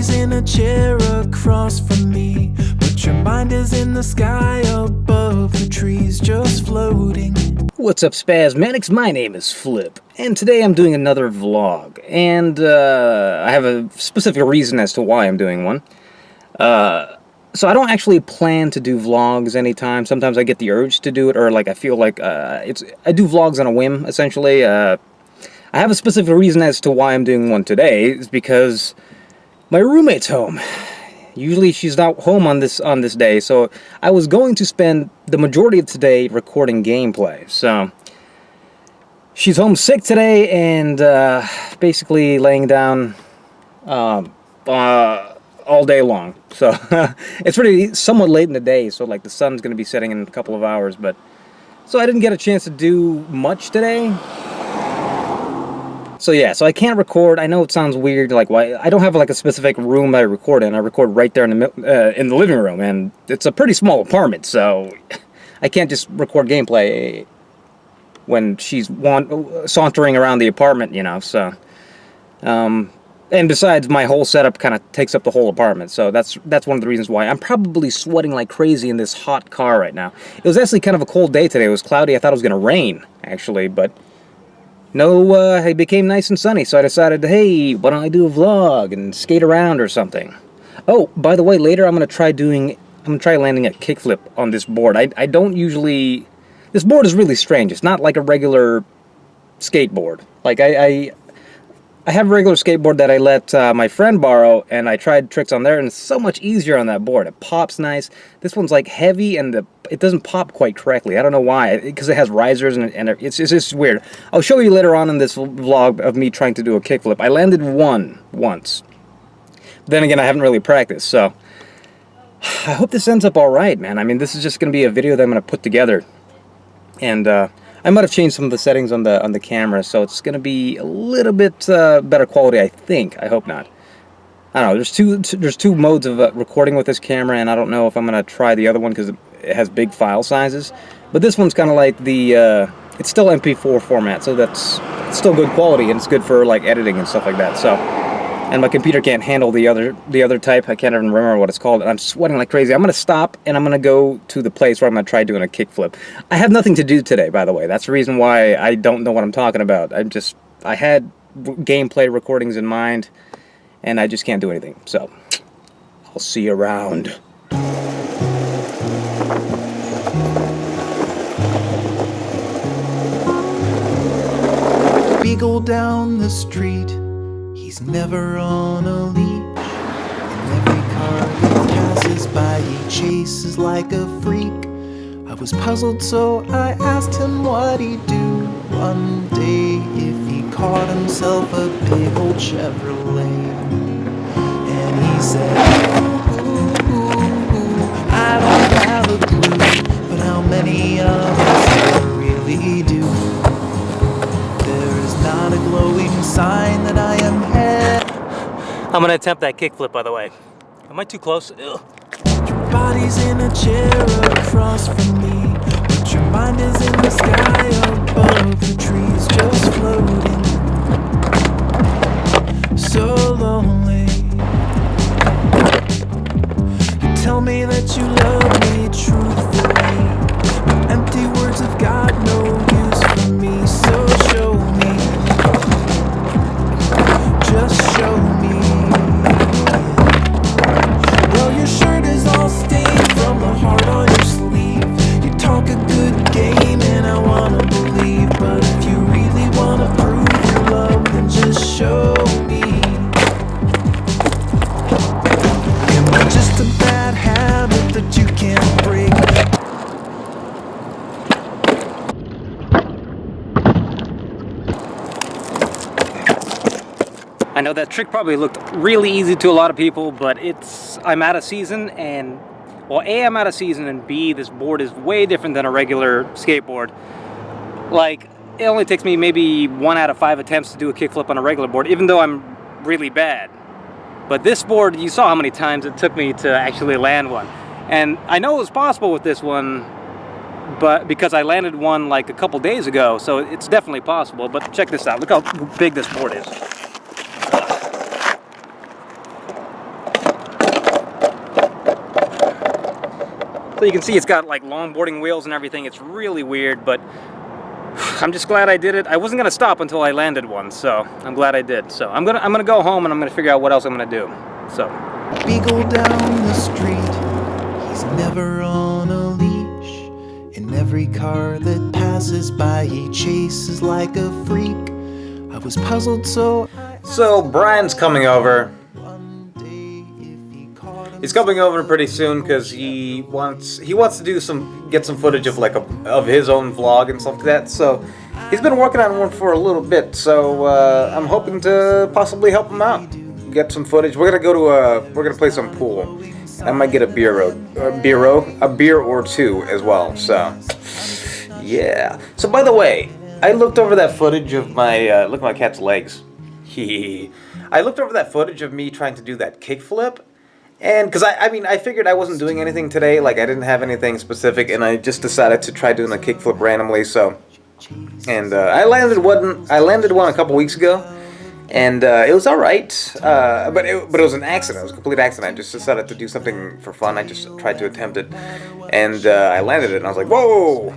body's in a chair across from me, but your mind is in the sky above the trees, just floating. What's up, Spasmatics? My name is Phlypp, and today I'm doing another vlog, and I have a specific reason as to why I'm doing one. So I don't actually plan to do vlogs anytime. Sometimes I get the urge to do it, or like I feel like I do vlogs on a whim, essentially. I have a specific reason as to why I'm doing one today. It's because my roommate's home. Usually she's not home on this day, so I was going to spend the majority of today recording gameplay. So she's home sick today and basically laying down all day long. So it's really somewhat late in the day, so like the sun's going to be setting in a couple of hours. But so I didn't get a chance to do much today. So yeah, so I can't record. I know it sounds weird, like why I don't have like a specific room I record in. I record right there in the living room, and it's a pretty small apartment, so I can't just record gameplay when she's sauntering around the apartment, you know. So, and besides, my whole setup kind of takes up the whole apartment, so that's one of the reasons why I'm probably sweating like crazy in this hot car right now. It was actually kind of a cold day today. It was cloudy. I thought it was gonna rain actually, but no, it became nice and sunny, so I decided, hey, why don't I do a vlog and skate around or something? Oh, by the way, later I'm gonna try landing a kickflip on this board. I don't usually. This board is really strange. It's not like a regular skateboard. Like I have a regular skateboard that I let my friend borrow, and I tried tricks on there, and it's so much easier on that board. It pops nice. This one's like heavy, and it doesn't pop quite correctly. I don't know why, because it has risers, and it's just weird. I'll show you later on in this vlog of me trying to do a kickflip. I landed one once. Then again, I haven't really practiced, so I hope this ends up all right, man. I mean, this is just going to be a video that I'm going to put together, and I might have changed some of the settings on the camera, so it's going to be a little bit better quality, I think. I hope not. I don't know. There's two modes of recording with this camera, and I don't know if I'm going to try the other one because it has big file sizes. But this one's kind of like the it's still MP4 format, so it's still good quality, and it's good for like editing and stuff like that. So, and my computer can't handle the other type. I can't even remember what it's called, and I'm sweating like crazy. I'm going to stop, and I'm going to go to the place where I'm going to try doing a kickflip. I have nothing to do today, by the way. That's the reason why I don't know what I'm talking about. I had gameplay recordings in mind, and I just can't do anything. So, I'll see you around. Beagle down the street, he's never on a leash. And every car that passes by, he chases like a freak. I was puzzled, so I asked him what he'd do one day if he caught himself a big old Chevrolet. And he said, ooh, I don't have a clue, but how many of us ever really do? There is not a glowing sign that I am head. I'm going to attempt that kickflip, by the way. Am I too close? Ugh. Your body's in a chair across from me, but your mind is in the sky above the trees, just floating. So lonely. You tell me that you love me truthfully, but empty words have got no use for me. So show me, just show me. Well, your shirt is all stained from the heart on your sleeve. You talk a good game and I wanna believe, but if you really wanna prove your love, then just show me. Am I just a bad habit that you can't break? I know that trick probably looked really easy to a lot of people, but I'm out of season, and well, A, I'm out of season, and B, this board is way different than a regular skateboard. Like, it only takes me maybe 1 out of 5 attempts to do a kickflip on a regular board, even though I'm really bad. But this board, you saw how many times it took me to actually land one. And I know it was possible with this one, but because I landed one like a couple days ago, so it's definitely possible. But check this out. Look how big this board is. So you can see it's got like longboarding wheels and everything. It's really weird, but I'm just glad I did it. I wasn't gonna stop until I landed one, so I'm glad I did. So I'm gonna go home and I'm gonna figure out what else I'm gonna do. So Beagle down the street, he's never on a leash. In every car that passes by, he chases like a freak. I was puzzled, so Brian's coming over. one day if he caught him. He's coming over pretty soon because he wants to get some footage of of his own vlog and stuff like that. So he's been working on one for a little bit. So I'm hoping to possibly help him out, get some footage. We're gonna play some pool. I might get a beer or two as well. So yeah. So by the way, I looked over that footage of my look at my cat's legs. I looked over that footage of me trying to do that kickflip. And because I figured I wasn't doing anything today, like I didn't have anything specific, and I just decided to try doing a kickflip randomly. So, and I landed one a couple weeks ago, and it was all right. But it was an accident. It was a complete accident. I just decided to do something for fun. I just tried to attempt it, and I landed it, and I was like, whoa!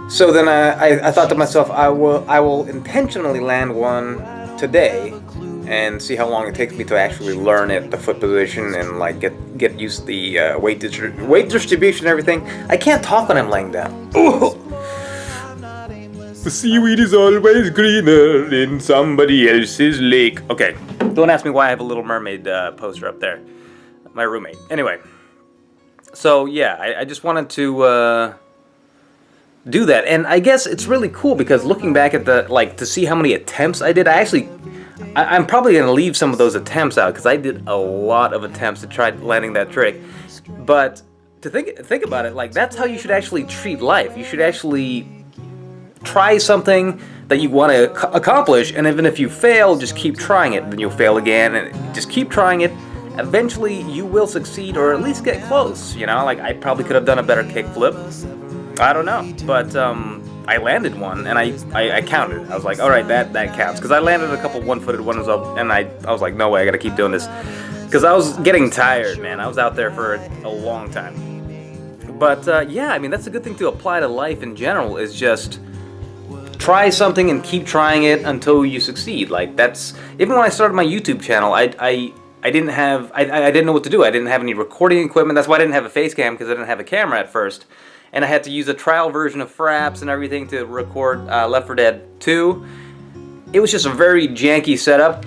So then I thought to myself, I will intentionally land one today and see how long it takes me to actually learn it, the foot position, and like get used to the weight distribution and everything. I can't talk when I'm laying down. Ooh. The seaweed is always greener in somebody else's lake. Okay, don't ask me why I have a Little Mermaid poster up there. My roommate. Anyway, so yeah, I just wanted to do that, and I guess it's really cool because looking back at to see how many attempts I did, I'm probably going to leave some of those attempts out because I did a lot of attempts to try landing that trick. But to think about it, like that's how you should actually treat life. You should actually try something that you want to accomplish, and even if you fail, just keep trying it. Then you'll fail again, and just keep trying it. Eventually, you will succeed, or at least get close. You know, like I probably could have done a better kickflip. I don't know, but I landed one, and I counted. I was like, all right, that counts, because I landed a couple one-footed ones up, and I was like, no way, I gotta keep doing this, because I was getting tired, man. I was out there for a long time. But yeah, I mean, that's a good thing to apply to life in general, is just try something and keep trying it until you succeed. Like that's, even when I started my YouTube channel, I didn't know what to do. I didn't have any recording equipment. That's why I didn't have a face cam, because I didn't have a camera at first. And I had to use a trial version of Fraps and everything to record Left 4 Dead 2. It was just a very janky setup.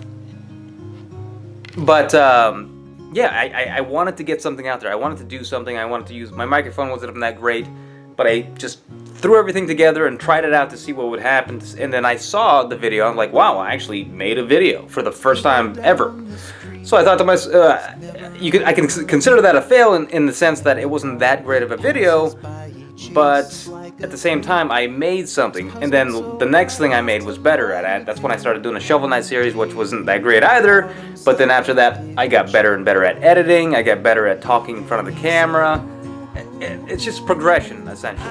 But yeah, I wanted to get something out there. I wanted to do something. I wanted to use, my microphone wasn't even that great, but I just threw everything together and tried it out to see what would happen. And then I saw the video. I'm like, wow, I actually made a video for the first time ever. So I thought to myself, I can consider that a fail in the sense that it wasn't that great of a video, but at the same time, I made something. And then the next thing I made was better at it. That's when I started doing a Shovel Knight series, which wasn't that great either. But then after that, I got better and better at editing. I got better at talking in front of the camera. It's just progression, essentially.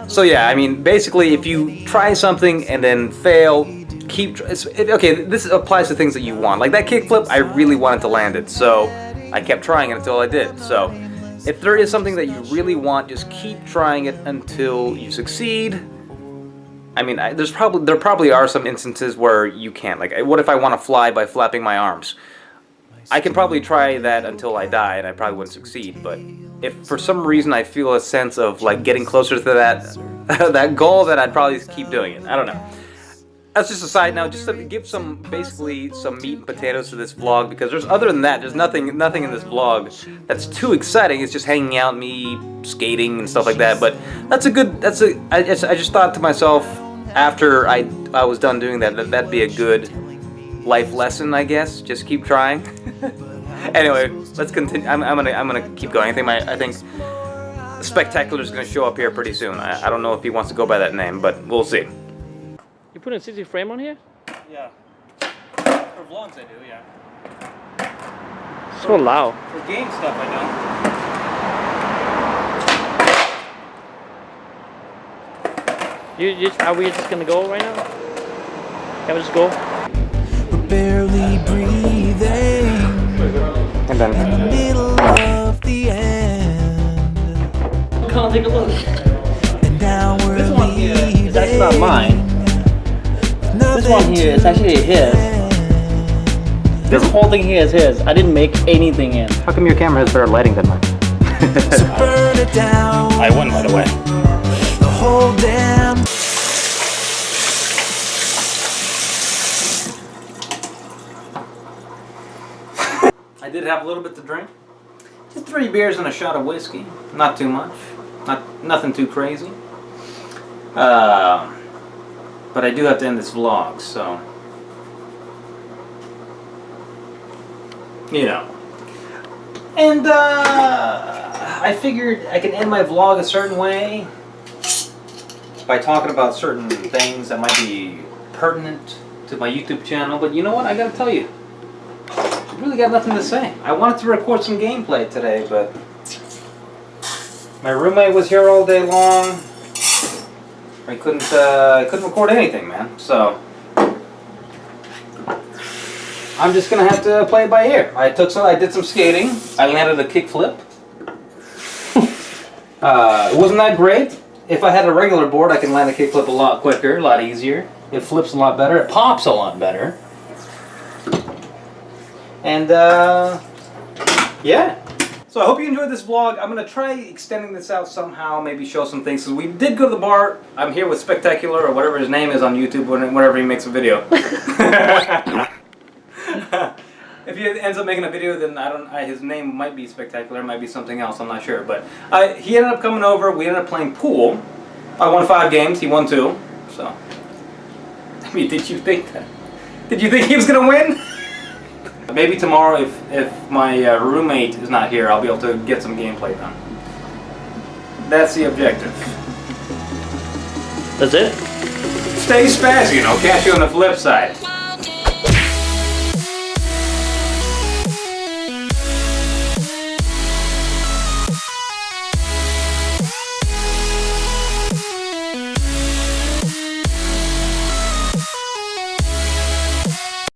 So yeah, I mean, basically, if you try something and then fail, okay, this applies to things that you want. Like that kickflip, I really wanted to land it, so I kept trying it until I did. So if there is something that you really want, just keep trying it until you succeed. I mean, there probably are some instances where you can't. Like, what if I want to fly by flapping my arms? I can probably try that until I die, and I probably wouldn't succeed. But if for some reason I feel a sense of like getting closer to that goal, then I'd probably keep doing it. I don't know. That's just a side note, just to give basically some meat and potatoes to this vlog, because other than that, there's nothing in this vlog that's too exciting. It's just hanging out, me skating and stuff like that. But I just thought to myself after I was done doing that'd be a good life lesson, I guess. Just keep trying. Anyway, let's continue. I'm gonna keep going. I think Spectacular is gonna show up here pretty soon. I don't know if he wants to go by that name, but we'll see. You put a 60 frame on here? Yeah. For vlogs I do, yeah. So loud. For game stuff I don't. Are we just gonna go right now? Can we just go? We're barely breathing And then in the middle of the end. I'll take a look. And now we're This one here is actually not leaving. mine. This one here is actually his. This whole thing here is his. I didn't make anything in. How come your camera has better lighting than mine? So burn it down. I won, by the way. The whole damn. I did have a little bit to drink. Just 3 beers and a shot of whiskey. Not too much. Nothing too crazy. But I do have to end this vlog, so you know. And I figured I can end my vlog a certain way by talking about certain things that might be pertinent to my YouTube channel. But you know what? I gotta tell you, I really got nothing to say. I wanted to record some gameplay today, but my roommate was here all day long. I couldn't record anything, man. So I'm just gonna have to play it by ear. I did some skating. I landed a kickflip. It wasn't that great. If I had a regular board, I can land a kickflip a lot quicker, a lot easier. It flips a lot better. It pops a lot better. And yeah. So I hope you enjoyed this vlog. I'm going to try extending this out somehow, maybe show some things. So we did go to the bar. I'm here with Spectacular, or whatever his name is on YouTube, whenever he makes a video. If he ends up making a video, then his name might be Spectacular, it might be something else, I'm not sure. But he ended up coming over, we ended up playing pool. I won 5 games, he won 2. So, I mean, did you think he was going to win? Maybe tomorrow, if my roommate is not here, I'll be able to get some gameplay done. That's the objective. That's it? Stay spazzy, and I'll catch you on the flip side.